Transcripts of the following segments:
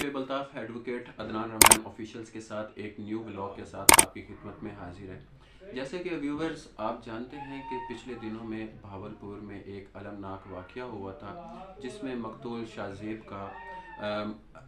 Shoaib Altaf advocate Adnan Raman officials के साथ एक न्यू व्लॉग के साथ आपकी खिदमत में हाजिर है। जैसे कि व्यूवर्स आप जानते हैं कि पिछले दिनों में भावलपुर में एक अलमनाक वाक़या हुआ था जिसमें मकतूल शाहज़ेब का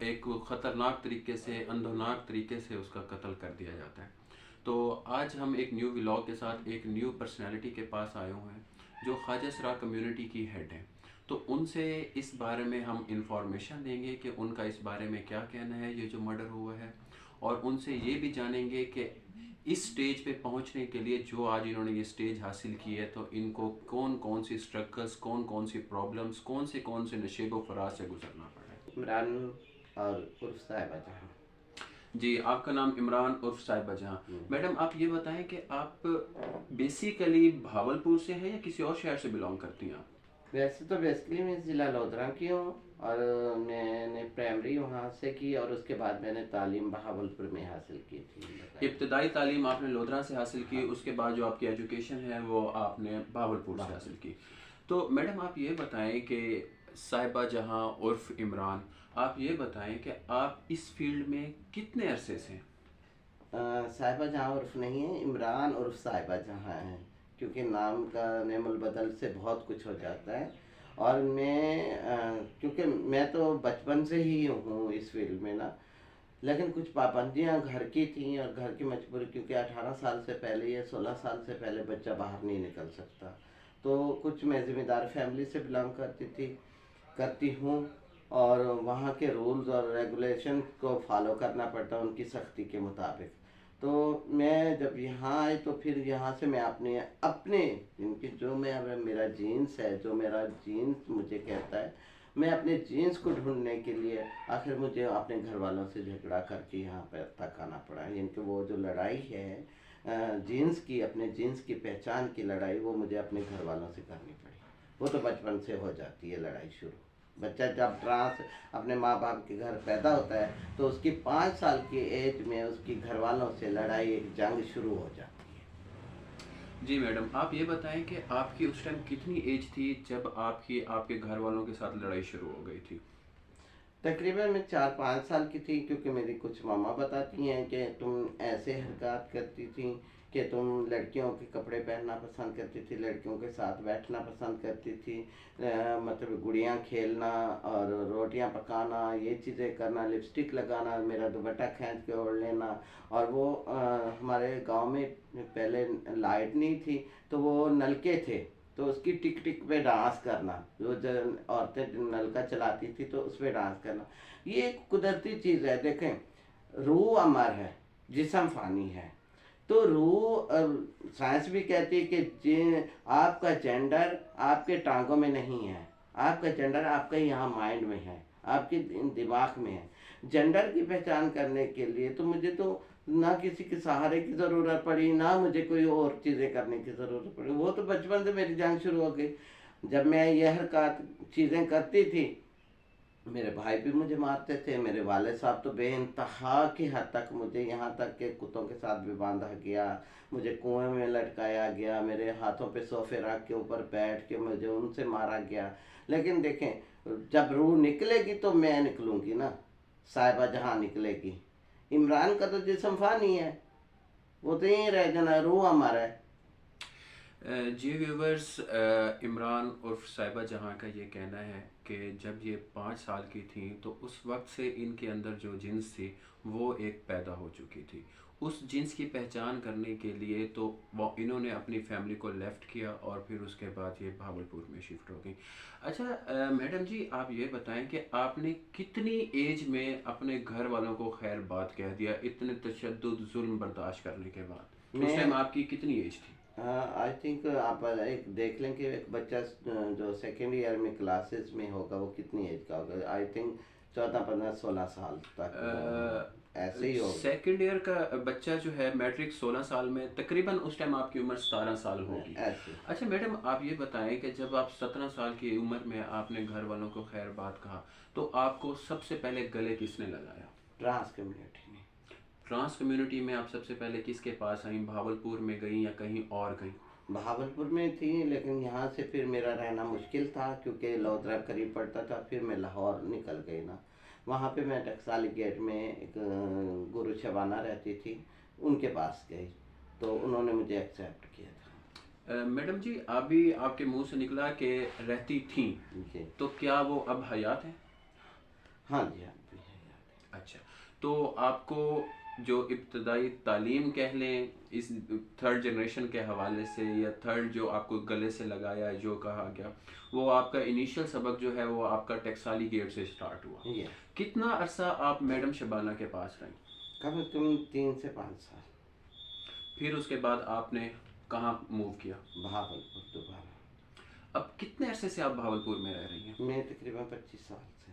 एक ख़तरनाक तरीके से अंधोनाक तरीके से उसका कत्ल कर दिया जाता है। तो आज हम एक न्यू व्लॉग के साथ एक न्यू पर्सनैलिटी के पास आए हुए हैं जो ख्वाजा सरा कम्युनिटी की हेड हैं। तो उनसे इस बारे में हम इंफॉर्मेशन लेंगे कि उनका इस बारे में क्या कहना है ये जो मर्डर हुआ है, और उनसे ये भी जानेंगे कि इस स्टेज पे पहुंचने के लिए जो आज इन्होंने ये स्टेज हासिल की है तो इनको कौन कौन सी स्ट्रगल्स, कौन कौन सी प्रॉब्लम्स, कौन से नशेबो फराज से गुजरना पड़ा है। इमरान और उर्फ साहिबा जहां। जी, आपका नाम इमरान उर्फ साहिबा जहां। मैडम आप ये बताएं कि आप बेसिकली भावलपुर से हैं या किसी और शहर से बिलोंग करती हैं आप? वैसे तो बेसिकली मैं ज़िला लोधरा की हूँ और मैंने प्राइमरी वहाँ से की और उसके बाद मैंने तालीम बहावलपुर में हासिल की थी। इब्तदाई तालीम आपने लोधरा से हासिल की, उसके बाद जो आपकी एजुकेशन है वो आपने भावलपुर से हासिल की। तो मैडम आप ये बताएं कि साहिबा जहां उर्फ इमरान, आप ये बताएं कि आप इस फील्ड में कितने अरसे से हैं? साहिबा जहां उर्फ नहीं है, इमरान उर्फ साहिबा जहां है, क्योंकि नाम का नेमुल बदल से बहुत कुछ हो जाता है। और क्योंकि मैं तो बचपन से ही हूँ इस फील्ड में ना, लेकिन कुछ पाबंदियां घर की थी और घर की मजबूरी, क्योंकि 18 साल से पहले या 16 साल से पहले बच्चा बाहर नहीं निकल सकता। तो कुछ मैं ज़िम्मेदार फैमिली से बिलोंग करती हूँ और वहाँ के रूल्स और रेगुलेशन को फॉलो करना पड़ता है उनकी सख्ती के मुताबिक। तो मैं जब यहाँ आई तो फिर यहाँ से मैं अपने अपने इनकी जो मैं मेरा जीन्स है, जो मेरा जीन्स मुझे कहता है, मैं अपने जीन्स को ढूंढने के लिए आखिर मुझे अपने घर वालों से झगड़ा करके यहाँ पर तक आना पड़ा। इनकी वो जो लड़ाई है जीन्स की, अपने जीन्स की पहचान की लड़ाई, वो मुझे अपने घर वालों से करनी पड़ी। वो तो बचपन से हो जाती है लड़ाई शुरू। बच्चा जब अपने माँ बाप के घर पैदा होता है तो उसकी 5 साल की एज में उसकी घर वालों से लड़ाई, एक जंग शुरू हो जाती है। जी मैडम, आप ये बताएं कि आपकी उस टाइम कितनी एज थी जब आपकी आपके घर वालों के साथ लड़ाई शुरू हो गई थी? तकरीबन मैं 4-5 साल की थी, क्योंकि मेरी कुछ मामा बताती हैं कि तुम ऐसे हरकत करती थी कि तुम लड़कियों के कपड़े पहनना पसंद करती थी, लड़कियों के साथ बैठना पसंद करती थी, मतलब गुड़ियाँ खेलना और रोटियां पकाना, ये चीज़ें करना, लिपस्टिक लगाना, मेरा दुपट्टा खींच के ओढ़ लेना। और वो हमारे गांव में पहले लाइट नहीं थी तो वो नलके थे, तो उसकी टिक टिक पे डांस करना, जो औरतें नलका चलाती थी तो उस पर डांस करना। ये एक कुदरती चीज़ है। देखें, रूह अमर है, जिस्म फानी है। तो रूह, साइंस भी कहती है कि आपका जेंडर आपके टांगों में नहीं है, आपका जेंडर आपका यहाँ माइंड में है, आपके दिमाग में है। जेंडर की पहचान करने के लिए तो मुझे तो ना किसी के सहारे की ज़रूरत पड़ी, ना मुझे कोई और चीज़ें करने की ज़रूरत पड़ी। वो तो बचपन से मेरी जंग शुरू हो गई। जब मैं यह हरकत चीज़ें करती थी, मेरे भाई भी मुझे मारते थे, मेरे वाले साहब तो बेइंतहा की हद तक, मुझे यहाँ तक के कुत्तों के साथ भी बांधा गया, मुझे कुएं में लटकाया गया, मेरे हाथों पे सोफे रख के ऊपर बैठ के मुझे उनसे मारा गया। लेकिन देखें, जब रूह निकलेगी तो मैं निकलूँगी ना, साहिबा जहाँ निकलेगी। इमरान का तो जिस्म फानी है, वो तो यहीं रह जाना, रूह हमारा है। जी व्यूवर्स, इमरान उर्फ साहिबा जहां का ये कहना है कि जब ये 5 साल की थी तो उस वक्त से इनके अंदर जो जिन्स थी वो एक पैदा हो चुकी थी। उस जिन्स की पहचान करने के लिए तो वो इन्होंने अपनी फैमिली को लेफ़्ट किया और फिर उसके बाद ये भावलपुर में शिफ्ट हो गई। अच्छा मैडम जी, आप ये बताएं कि आपने कितनी एज में अपने घर वालों को खैर बात कह दिया इतने तशद्दुद जुल्म बर्दाश्त करने के बाद? उस टाइम मैं आपकी कितनी एज थी? आई थिंक आप एक देख लें कि एक बच्चा जो सेकेंड ईयर में क्लासेस में होगा वो कितनी एज का होगा। आई थिंक 14, 15, 16 साल तक ऐसे ही होगा। सेकेंड ईयर का बच्चा जो है मैट्रिक 16 साल में, तकरीबन उस टाइम आपकी उम्र 17 साल होगी। ऐसे अच्छा मैडम, आप ये बताएं कि जब आप 17 साल की उम्र में आपने घर वालों को खैर बात कहा तो आपको सबसे पहले गले किसने लगाया? ट्रांस कम्युनिटी में। ट्रांस कम्युनिटी में आप सबसे पहले किसके पास आई? भावलपुर में गई या कहीं और गई? बहावलपुर में थी, लेकिन यहाँ से फिर मेरा रहना मुश्किल था क्योंकि लोधरा करीब पड़ता था। फिर मैं लाहौर निकल गई ना। वहाँ पे मैं टकसाली गेट में एक गुरु शबाना रहती थी, उनके पास गई तो उन्होंने मुझे एक्सेप्ट किया था। मैडम जी, अभी आपके मुंह से निकला कि रहती थी, जी तो क्या वो अब हयात है? हाँ जी, हाँ भी है याद अच्छा, तो आपको जो इब्तदाई तालीम कह लें इस थर्ड जनरेशन के हवाले से, या थर्ड जो आपको गले से लगाया जो कहा गया, वो आपका इनिशियल सबक जो है वो आपका टकसाली गेट से स्टार्ट हुआ। है। ये कितना अरसा आप मैडम शबाना के पास रहीं? कम से कम 3 से 5 साल। फिर उसके बाद आपने कहाँ मूव किया? भागलपुर दोबारा। अब कितने अरसे से आप भावलपुर में रह रही हैं? मैं तकरीबन 25 साल से।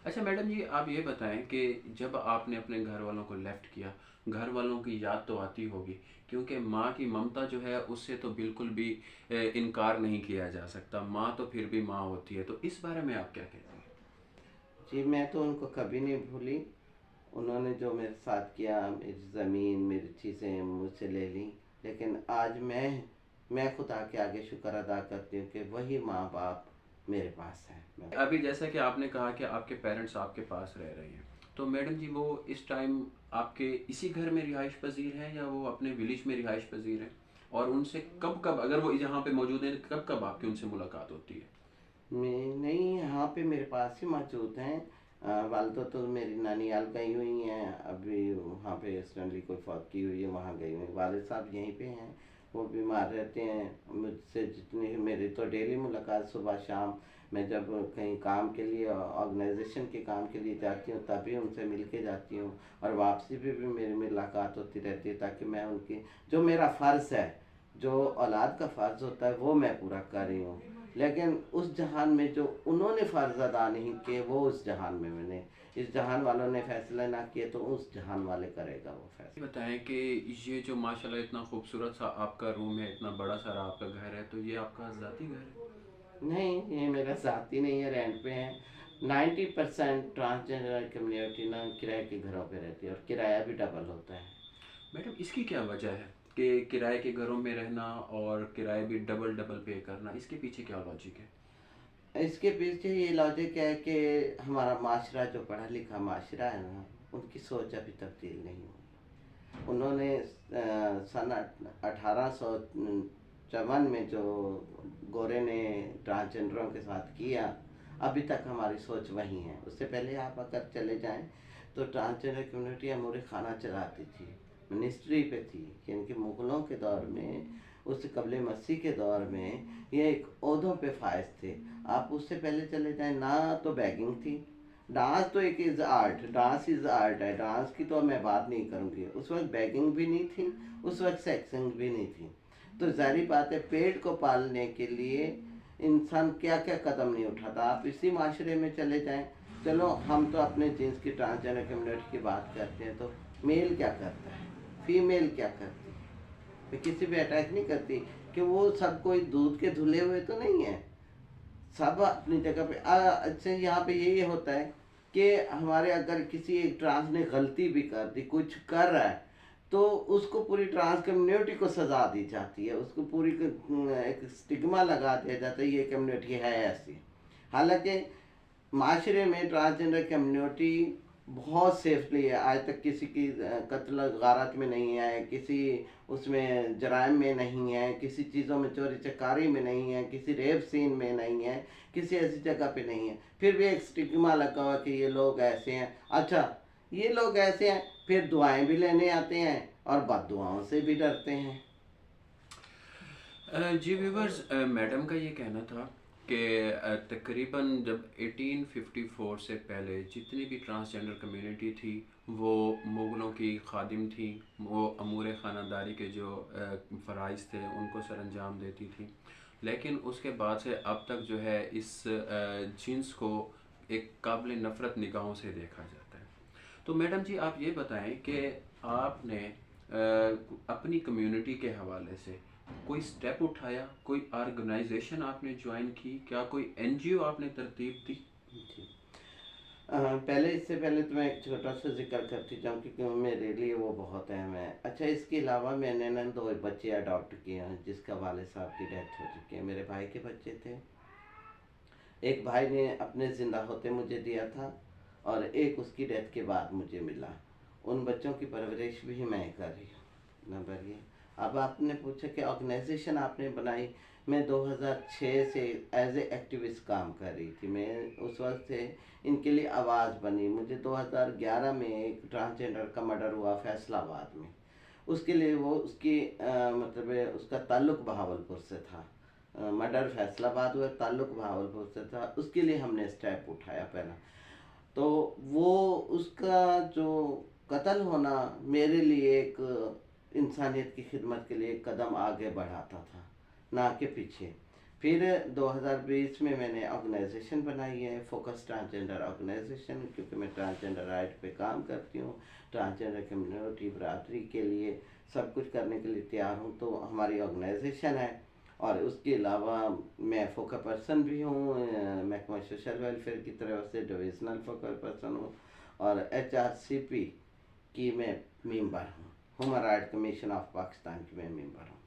अच्छा मैडम जी, आप ये बताएं कि जब आपने अपने घर वालों को लेफ्ट किया, घर वालों की याद तो आती होगी, क्योंकि माँ की ममता जो है उससे तो बिल्कुल भी इनकार नहीं किया जा सकता। माँ तो फिर भी माँ होती है, तो इस बारे में आप क्या कहते हैं? जी मैं तो उनको कभी नहीं भूली। उन्होंने जो मेरे साथ किया, मेरी ज़मीन मेरी चीज़ें मुझसे ले ली, लेकिन आज मैं खुदा के आगे शुक्र अदा करती हूँ कि वही माँ बाप मेरे पास है। अभी जैसा कि आपने कहा कि आपके पेरेंट्स आपके पास रह रहे हैं, तो मैडम जी वो इस टाइम आपके इसी घर में रिहाइश पजीर हैं या वो अपने विलेज में रिहाइश पजीर हैं? और उनसे कब कब, अगर वो यहाँ पे मौजूद हैं, कब कब आपकी उनसे मुलाकात होती है? मैं नहीं, यहाँ पे मेरे पास ही मौजूद हैं। वालदा तो मेरी नानियाल गई हुई हैं, अभी वहाँ पे रिसेंटली कोई फौत की हुई है, वहाँ गई हुई। वालिद साहब यहीं पे हैं, वो बीमार रहते हैं। मुझसे जितनी मेरी तो डेली मुलाकात सुबह शाम, मैं जब कहीं काम के लिए ऑर्गेनाइजेशन के काम के लिए जाती हूँ तभी उनसे मिल के जाती हूँ, और वापसी भी मेरी मुलाकात होती रहती है, ताकि मैं उनकी जो मेरा फ़र्ज़ है, जो औलाद का फ़र्ज़ होता है वो मैं पूरा कर रही हूँ। लेकिन उस जहान में जो उन्होंने फ़र्ज़ अदा नहीं किए वो उस जहान में मैंने, इस जहान वालों ने फैसला ना किए तो उस जहान वाले करेगा वो फैसला। ये बताएं कि ये जो माशाल्लाह इतना खूबसूरत सा आपका रूम है, इतना बड़ा सारा आपका घर है, तो ये आपका ज़ाती घर है? नहीं, ये मेरा साथी नहीं है, रेंट पे है। 90% ट्रांसजेंडर कम्युनिटी ना किराए के घरों पे रहती है, और किराया भी डबल होता है। मैडम इसकी क्या वजह है कि किराए के घरों में रहना और किराए भी डबल डबल पे करना, इसके पीछे क्या लॉजिक है? इसके पीछे ये लॉजिक है कि हमारा माशरा जो पढ़ा लिखा माशरा है ना, उनकी सोच अभी तब्दील नहीं हुई। उन्होंने सन 1854 में जो गोरे ने ट्रांसजेंडरों के साथ किया, अभी तक हमारी सोच वही है। उससे पहले आप अगर चले जाएं तो ट्रांसजेंडर कम्युनिटी अमूर खाना चलाती थी, मिनिस्ट्री पे थी, यानी कि मुग़लों के दौर में, उससे कबले मसीह के दौर में ये एक ओहदों पे फायज थे। आप उससे पहले चले जाएं ना, तो बैगिंग थी। डांस तो एक is art, dance is art है, डांस की तो मैं बात नहीं करूँगी। उस वक्त बैगिंग भी नहीं थी, उस वक्त सेक्सिंग भी नहीं थी। तो ज़ाहिर बात है, पेट को पालने के लिए इंसान क्या क्या कदम नहीं उठाता। आप इसी माशरे में चले जाएं, चलो हम तो अपने जीन्स की ट्रांसजेंडर कम्युनिटी की बात करते हैं, तो मेल क्या करता है, फीमेल क्या करती है? मैं किसी पे अटैक नहीं करती कि वो सब कोई दूध के धुले हुए तो नहीं है, सब अपनी जगह पे। अच्छा, यहाँ पे यही होता है कि हमारे अगर किसी एक ट्रांस ने गलती भी कर दी, कुछ कर रहा है, तो उसको पूरी ट्रांस कम्युनिटी को सजा दी जाती है, उसको पूरी एक स्टिग्मा लगा दिया जाता है, ये कम्युनिटी है ऐसी। हालांकि माशरे में ट्रांसजेंडर कम्युनिटी बहुत सेफली है, आज तक किसी की कत्ल गारत में नहीं है, किसी उसमें जराइम में नहीं है, किसी चीज़ों में चोरी चकारी में नहीं है, किसी रेप सीन में नहीं है, किसी ऐसी जगह पे नहीं है। फिर भी एक स्टिग्मा लगा हुआ कि ये लोग ऐसे हैं। अच्छा, ये लोग ऐसे हैं, फिर दुआएं भी लेने आते हैं और बददुआओं से भी डरते हैं। जी व्यूवर्स, मैडम का ये कहना था कि तकरीबन जब 1854 से पहले जितनी भी ट्रांसजेंडर कम्युनिटी थी वो मुग़लों की खादिम थी, वो अमूर ख़ानदारी के जो फ़राइज़ थे उनको सरअंजाम देती थी। लेकिन उसके बाद से अब तक जो है इस जिन्स को एक काबिल नफ़रत निगाहों से देखा जाता है। तो मैडम जी आप ये बताएं कि आपने अपनी कम्युनिटी के हवाले से कोई स्टेप उठाया, कोई ऑर्गेनाइजेशन आपने ज्वाइन की, क्या कोई एनजीओ आपने तरतीब दी? जी, पहले इससे पहले तो मैं एक छोटा सा जिक्र करती जाऊँ क्योंकि मेरे लिए वो बहुत अहम है। अच्छा, इसके अलावा मैंने ना 2 बच्चे अडॉप्ट किए हैं, जिसका वालिद साहब की डेथ हो चुकी है। मेरे भाई के बच्चे थे, एक भाई ने अपने ज़िंदा होते मुझे दिया था, और एक उसकी डेथ के बाद मुझे मिला। उन बच्चों की परवरिश भी मैं कर रही हूँ। नंबर ये, अब आपने पूछा कि ऑर्गेनाइजेशन आपने बनाई। मैं 2006 से एज ए एक्टिविस्ट काम कर रही थी। मैं उस वक्त से इनके लिए आवाज़ बनी। मुझे 2011 में एक ट्रांसजेंडर का मर्डर हुआ फैसलाबाद में। उसके लिए वो उसकी मतलब उसका ताल्लुक बहावलपुर से था। मर्डर फैसलाबाद हुआ, ताल्लुक बहावलपुर से था। उसके लिए हमने स्टेप उठाया पहला। तो वो उसका जो कत्ल होना मेरे लिए एक इंसानियत की खिदमत के लिए एक कदम आगे बढ़ाता था, ना कि पीछे। फिर 2020 में मैंने ऑर्गेनाइजेशन बनाई है, फोकस ट्रांसजेंडर ऑर्गेनाइजेशन, क्योंकि मैं ट्रांसजेंडर राइट पे काम करती हूँ। ट्रांसजेंडर कम्युनिटी बरादरी के लिए सब कुछ करने के लिए तैयार हूँ, तो हमारी ऑर्गेनाइजेशन है। और उसके अलावा मैं फोकस पर्सन भी हूँ, महकमा सोशल वेलफेयर की तरफ से डिविजनल फोकस पर्सन हूँ, और HRCP की मैं मेंबर हूँ, human right commission of Pakistan की मैं मेंबर हूँ।